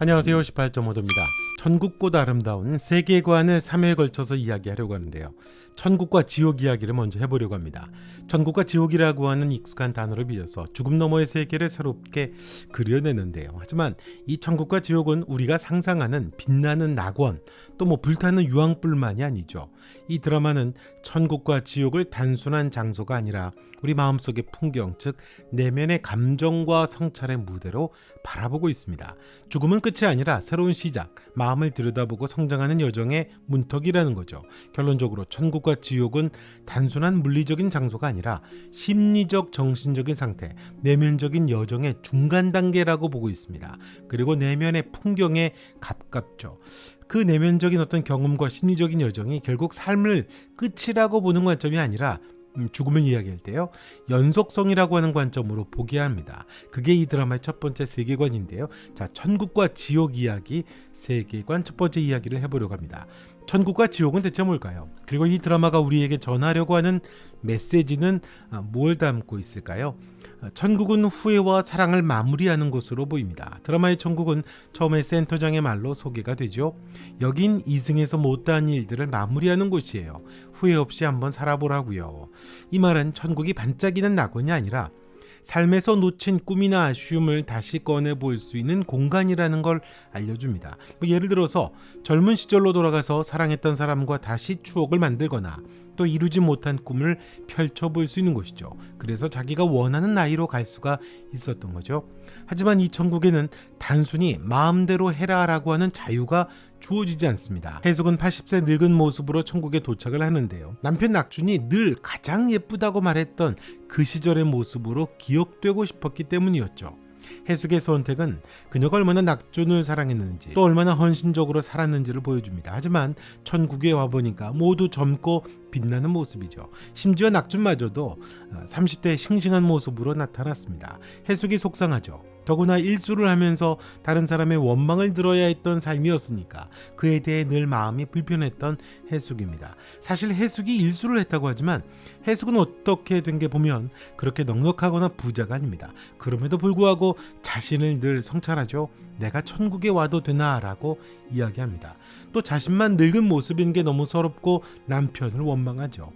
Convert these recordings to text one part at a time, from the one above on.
안녕하세요. 18.5도입니다. 천국보다 아름다운 세계관을 3회에 걸쳐서 이야기하려고 하는데요. 천국과 지옥 이야기를 먼저 해보려고 합니다. 천국과 지옥이라고 하는 익숙한 단어를 빌려서 죽음 너머의 세계를 새롭게 그려내는데요. 하지만 이 천국과 지옥은 우리가 상상하는 빛나는 낙원, 또 불타는 유황불만이 아니죠. 이 드라마는 천국과 지옥을 단순한 장소가 아니라 우리 마음속의 풍경, 즉 내면의 감정과 성찰의 무대로 바라보고 있습니다. 죽음은 끝이 아니라 새로운 시작, 마음을 들여다보고 성장하는 여정의 문턱이라는 거죠. 결론적으로 천국과 지옥은 단순한 물리적인 장소가 아니라 심리적, 정신적인 상태, 내면적인 여정의 중간 단계라고 보고 있습니다. 그리고 내면의 풍경에 가깝죠. 그 내면적인 어떤 경험과 심리적인 여정이 결국 삶을 끝이라고 보는 관점이 아니라 죽음을 이야기할 때요, 연속성이라고 하는 관점으로 보게 합니다. 그게 이 드라마의 첫 번째 세계관인데요. 자, 천국과 지옥 이야기 세계관 첫 번째 이야기를 해보려고 합니다. 천국과 지옥은 대체 뭘까요? 그리고 이 드라마가 우리에게 전하려고 하는 메시지는 뭘 담고 있을까요? 천국은 후회와 사랑을 마무리하는 곳으로 보입니다. 드라마의 천국은 처음에 센터장의 말로 소개가 되죠. 여긴 이승에서 못다한 일들을 마무리하는 곳이에요. 후회 없이 한번 살아보라고요. 이 말은 천국이 반짝이는 낙원이 아니라 삶에서 놓친 꿈이나 아쉬움을 다시 꺼내볼 수 있는 공간이라는 걸 알려줍니다. 예를 들어서 젊은 시절로 돌아가서 사랑했던 사람과 다시 추억을 만들거나 또 이루지 못한 꿈을 펼쳐볼 수 있는 곳이죠. 그래서 자기가 원하는 나이로 갈 수가 있었던 거죠. 하지만 이 천국에는 단순히 마음대로 해라라고 하는 자유가 주어지지 않습니다. 해숙은 80세 늙은 모습으로 천국에 도착을 하는데요. 남편 낙준이 늘 가장 예쁘다고 말했던 그 시절의 모습으로 기억되고 싶었기 때문이었죠. 해숙의 선택은 그녀가 얼마나 낙준을 사랑했는지 또 얼마나 헌신적으로 살았는지를 보여줍니다. 하지만 천국에 와보니까 모두 젊고 빛나는 모습이죠. 심지어 낙준마저도 30대 싱싱한 모습으로 나타났습니다. 해숙이 속상하죠. 더구나 일수를 하면서 다른 사람의 원망을 들어야 했던 삶이었으니까 그에 대해 늘 마음이 불편했던 해숙입니다. 사실 해숙이 일수를 했다고 하지만 해숙은 어떻게 된 게 보면 그렇게 넉넉하거나 부자가 아닙니다. 그럼에도 불구하고 자신을 늘 성찰하죠. 내가 천국에 와도 되나? 라고 이야기합니다. 또 자신만 늙은 모습인 게 너무 서럽고 남편을 원망하죠.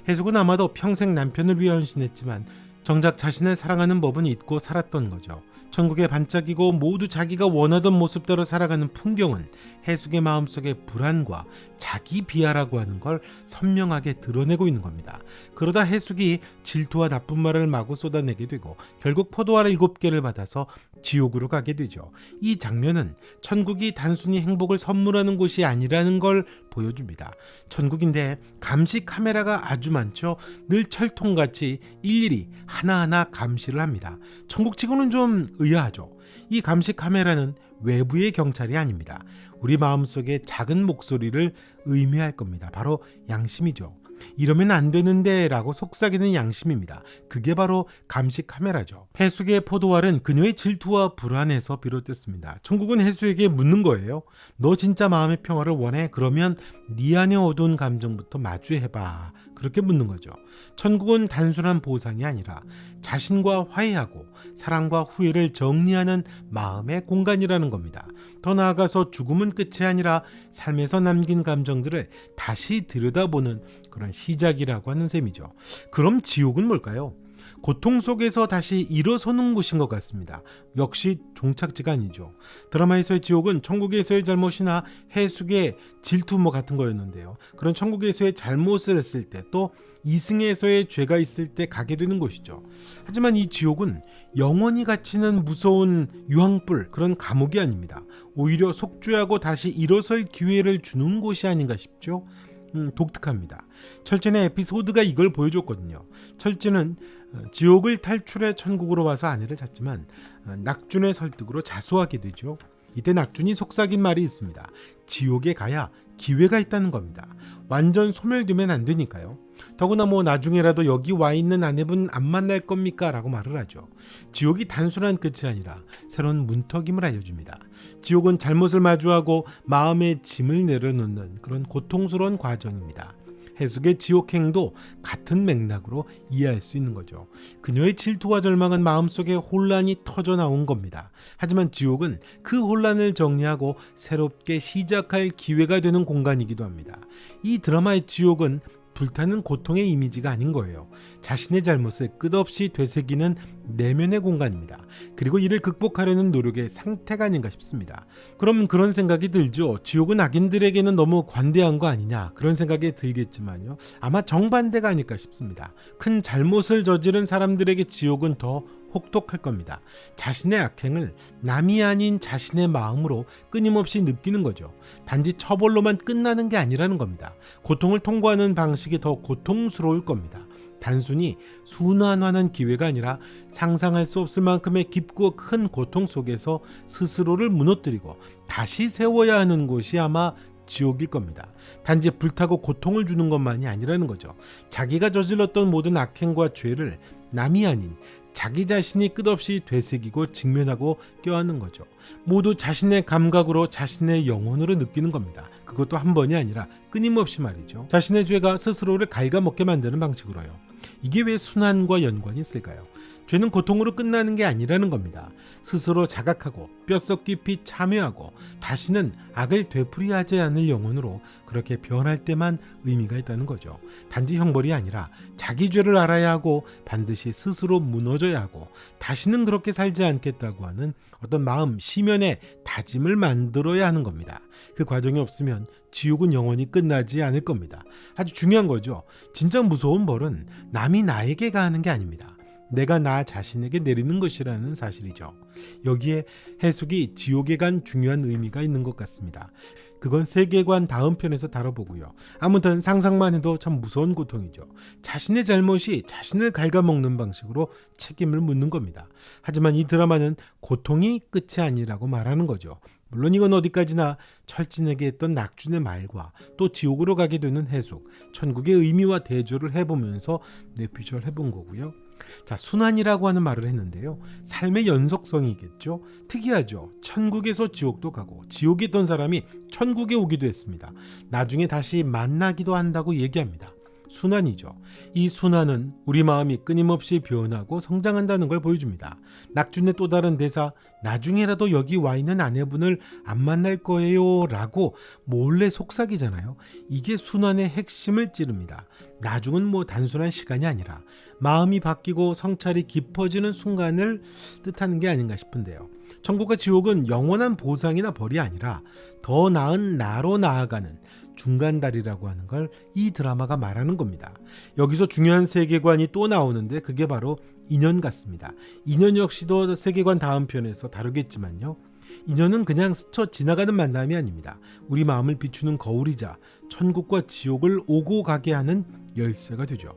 해숙은 아마도 평생 남편을 위해 헌신했지만 정작 자신을 사랑하는 법은 잊고 살았던 거죠. 천국에 반짝이고 모두 자기가 원하던 모습대로 살아가는 풍경은 해숙의 마음속의 불안과 자기 비하라고 하는 걸 선명하게 드러내고 있는 겁니다. 그러다 해숙이 질투와 나쁜 말을 마구 쏟아내게 되고 결국 포도알 7개를 받아서 지옥으로 가게 되죠. 이 장면은 천국이 단순히 행복을 선물하는 곳이 아니라는 걸 보여줍니다. 천국인데 감시 카메라가 아주 많죠. 늘 철통같이 일일이 하나하나 감시를 합니다. 천국치고는 좀 의아하죠. 이 감시 카메라는 외부의 경찰이 아닙니다. 우리 마음속의 작은 목소리를 의미할 겁니다. 바로 양심이죠. 이러면 안 되는데 라고 속삭이는 양심입니다. 그게 바로 감시 카메라죠. 해숙의 포도알은 그녀의 질투와 불안에서 비롯됐습니다. 천국은 해숙에게 묻는 거예요. 너 진짜 마음의 평화를 원해? 그러면 네 안의 어두운 감정부터 마주해봐. 그렇게 묻는 거죠. 천국은 단순한 보상이 아니라 자신과 화해하고 사랑과 후회를 정리하는 마음의 공간이라는 겁니다. 더 나아가서 죽음은 끝이 아니라 삶에서 남긴 감정들을 다시 들여다보는 그런 시작이라고 하는 셈이죠. 그럼 지옥은 뭘까요? 고통 속에서 다시 일어서는 곳인 것 같습니다. 역시 종착지가 아니죠. 드라마에서의 지옥은 천국에서의 잘못이나 해숙의 질투 같은 거였는데요. 그런 천국에서의 잘못을 했을 때 또 이승에서의 죄가 있을 때 가게 되는 곳이죠. 하지만 이 지옥은 영원히 갇히는 무서운 유황불, 그런 감옥이 아닙니다. 오히려 속죄하고 다시 일어설 기회를 주는 곳이 아닌가 싶죠. 독특합니다. 철진의 에피소드가 이걸 보여줬거든요. 철진은 지옥을 탈출해 천국으로 와서 아내를 찾지만 낙준의 설득으로 자수하게 되죠. 이때 낙준이 속삭인 말이 있습니다. 지옥에 가야 기회가 있다는 겁니다. 완전 소멸되면 안 되니까요. 더구나 나중에라도 여기 와 있는 아내분 안 만날 겁니까? 라고 말을 하죠. 지옥이 단순한 끝이 아니라 새로운 문턱임을 알려줍니다. 지옥은 잘못을 마주하고 마음의 짐을 내려놓는 그런 고통스러운 과정입니다. 해숙의 지옥행도 같은 맥락으로 이해할 수 있는 거죠. 그녀의 질투와 절망은 마음속에 혼란이 터져 나온 겁니다. 하지만 지옥은 그 혼란을 정리하고 새롭게 시작할 기회가 되는 공간이기도 합니다. 이 드라마의 지옥은 불타는 고통의 이미지가 아닌 거예요. 자신의 잘못을 끝없이 되새기는 내면의 공간입니다. 그리고 이를 극복하려는 노력의 상태가 아닌가 싶습니다. 그럼 그런 생각이 들죠. 지옥은 악인들에게는 너무 관대한 거 아니냐, 그런 생각이 들겠지만요, 아마 정반대가 아닐까 싶습니다. 큰 잘못을 저지른 사람들에게 지옥은 더 혹독할 겁니다. 자신의 악행을 남이 아닌 자신의 마음으로 끊임없이 느끼는 거죠. 단지 처벌로만 끝나는 게 아니라는 겁니다. 고통을 통과하는 방식이 더 고통스러울 겁니다. 단순히 순환하는 기회가 아니라 상상할 수 없을 만큼의 깊고 큰 고통 속에서 스스로를 무너뜨리고 다시 세워야 하는 곳이 아마 지옥일 겁니다. 단지 불타고 고통을 주는 것만이 아니라는 거죠. 자기가 저질렀던 모든 악행과 죄를 남이 아닌 자기 자신이 끝없이 되새기고 직면하고 껴안는 거죠. 모두 자신의 감각으로, 자신의 영혼으로 느끼는 겁니다. 그것도 한 번이 아니라 끊임없이 말이죠. 자신의 죄가 스스로를 갉아먹게 만드는 방식으로요. 이게 왜 순환과 연관이 있을까요? 죄는 고통으로 끝나는 게 아니라는 겁니다. 스스로 자각하고 뼛속 깊이 참여하고 다시는 악을 되풀이하지 않을 영혼으로 그렇게 변할 때만 의미가 있다는 거죠. 단지 형벌이 아니라 자기 죄를 알아야 하고 반드시 스스로 무너져야 하고 다시는 그렇게 살지 않겠다고 하는 어떤 마음, 심연의 다짐을 만들어야 하는 겁니다. 그 과정이 없으면 지옥은 영원히 끝나지 않을 겁니다. 아주 중요한 거죠. 진짜 무서운 벌은 남이 나에게 가하는 게 아닙니다. 내가 나 자신에게 내리는 것이라는 사실이죠. 여기에 해숙이 지옥에 간 중요한 의미가 있는 것 같습니다. 그건 세계관 다음 편에서 다뤄보고요. 아무튼 상상만 해도 참 무서운 고통이죠. 자신의 잘못이 자신을 갉아먹는 방식으로 책임을 묻는 겁니다. 하지만 이 드라마는 고통이 끝이 아니라고 말하는 거죠. 물론 이건 어디까지나 철진에게 했던 낙준의 말과 또 지옥으로 가게 되는 해숙, 천국의 의미와 대조를 해보면서 뇌피셜 해본 거고요. 자, 순환이라고 하는 말을 했는데요. 삶의 연속성이겠죠. 특이하죠. 천국에서 지옥도 가고 지옥에 있던 사람이 천국에 오기도 했습니다. 나중에 다시 만나기도 한다고 얘기합니다. 순환이죠. 이 순환은 우리 마음이 끊임없이 변하고 성장한다는 걸 보여줍니다. 낙준의 또 다른 대사, 나중에라도 여기 와 있는 아내분을 안 만날 거예요 라고 몰래 속삭이잖아요. 이게 순환의 핵심을 찌릅니다. 나중은 뭐 단순한 시간이 아니라 마음이 바뀌고 성찰이 깊어지는 순간을 뜻하는 게 아닌가 싶은데요. 천국과 지옥은 영원한 보상이나 벌이 아니라 더 나은 나로 나아가는 중간다리라고 하는 걸 이 드라마가 말하는 겁니다. 여기서 중요한 세계관이 또 나오는데 그게 바로 인연 같습니다. 인연 역시도 세계관 다음 편에서 다루겠지만요. 인연은 그냥 스쳐 지나가는 만남이 아닙니다. 우리 마음을 비추는 거울이자 천국과 지옥을 오고 가게 하는 열쇠가 되죠.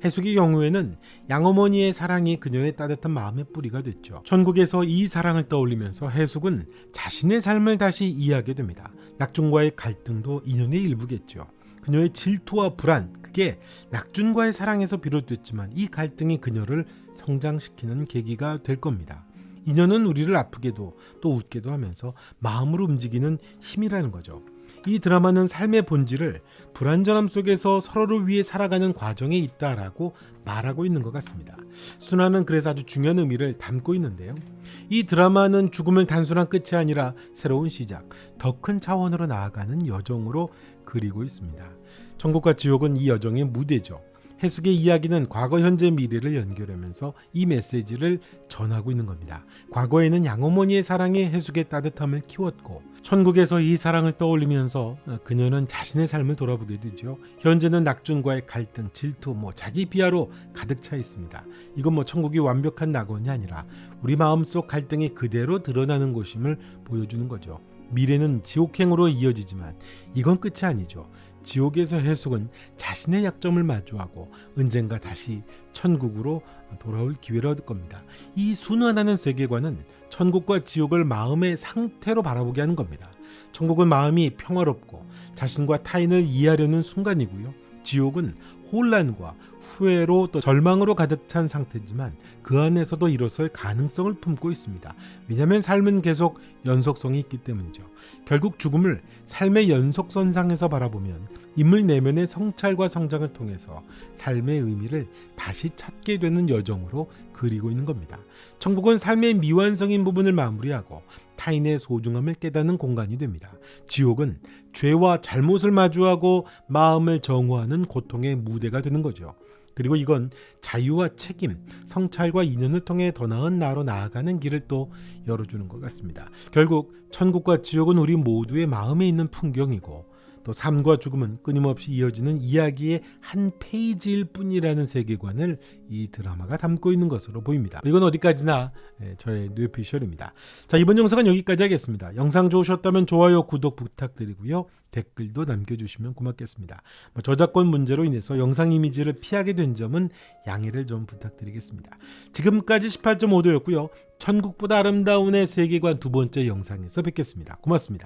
해숙의 경우에는 양어머니의 사랑이 그녀의 따뜻한 마음의 뿌리가 됐죠. 천국에서 이 사랑을 떠올리면서 해숙은 자신의 삶을 다시 이해하게 됩니다. 낙준과의 갈등도 인연의 일부겠죠. 그녀의 질투와 불안, 그게 낙준과의 사랑에서 비롯됐지만 이 갈등이 그녀를 성장시키는 계기가 될 겁니다. 인연은 우리를 아프게도 또 웃게도 하면서 마음으로 움직이는 힘이라는 거죠. 이 드라마는 삶의 본질을 불완전함 속에서 서로를 위해 살아가는 과정에 있다라고 말하고 있는 것 같습니다. 순환은 그래서 아주 중요한 의미를 담고 있는데요. 이 드라마는 죽음을 단순한 끝이 아니라 새로운 시작, 더 큰 차원으로 나아가는 여정으로 그리고 있습니다. 천국과 지옥은 이 여정의 무대죠. 해숙의 이야기는 과거, 현재, 미래를 연결하면서 이 메시지를 전하고 있는 겁니다. 과거에는 양어머니의 사랑이 해숙의 따뜻함을 키웠고 천국에서 이 사랑을 떠올리면서 그녀는 자신의 삶을 돌아보게 되죠. 현재는 낙준과의 갈등, 질투, 자기 비하로 가득 차 있습니다. 이건 천국이 완벽한 낙원이 아니라 우리 마음속 갈등이 그대로 드러나는 곳임을 보여주는 거죠. 미래는 지옥행으로 이어지지만 이건 끝이 아니죠. 지옥에서 해숙은 자신의 약점을 마주하고 언젠가 다시 천국으로 돌아올 기회를 얻을 겁니다. 이 순환하는 세계관은 천국과 지옥을 마음의 상태로 바라보게 하는 겁니다. 천국은 마음이 평화롭고 자신과 타인을 이해하려는 순간이고요. 지옥은 혼란과 후회로 또 절망으로 가득 찬 상태지만 그 안에서도 일어설 가능성을 품고 있습니다. 왜냐하면 삶은 계속 연속성이 있기 때문이죠. 결국 죽음을 삶의 연속선상에서 바라보면 인물 내면의 성찰과 성장을 통해서 삶의 의미를 다시 찾게 되는 여정으로 그리고 있는 겁니다. 천국은 삶의 미완성인 부분을 마무리하고 타인의 소중함을 깨닫는 공간이 됩니다. 지옥은 죄와 잘못을 마주하고 마음을 정화하는 고통의 무대가 되는 거죠. 그리고 이건 자유와 책임, 성찰과 인연을 통해 더 나은 나로 나아가는 길을 또 열어주는 것 같습니다. 결국 천국과 지옥은 우리 모두의 마음에 있는 풍경이고 또 삶과 죽음은 끊임없이 이어지는 이야기의 한 페이지일 뿐이라는 세계관을 이 드라마가 담고 있는 것으로 보입니다. 이건 어디까지나 저의 뇌피셜입니다. 자, 이번 영상은 여기까지 하겠습니다. 영상 좋으셨다면 좋아요, 구독 부탁드리고요. 댓글도 남겨주시면 고맙겠습니다. 저작권 문제로 인해서 영상 이미지를 피하게 된 점은 양해를 좀 부탁드리겠습니다. 지금까지 18.5도였고요. 천국보다 아름다운의 세계관 두 번째 영상에서 뵙겠습니다. 고맙습니다.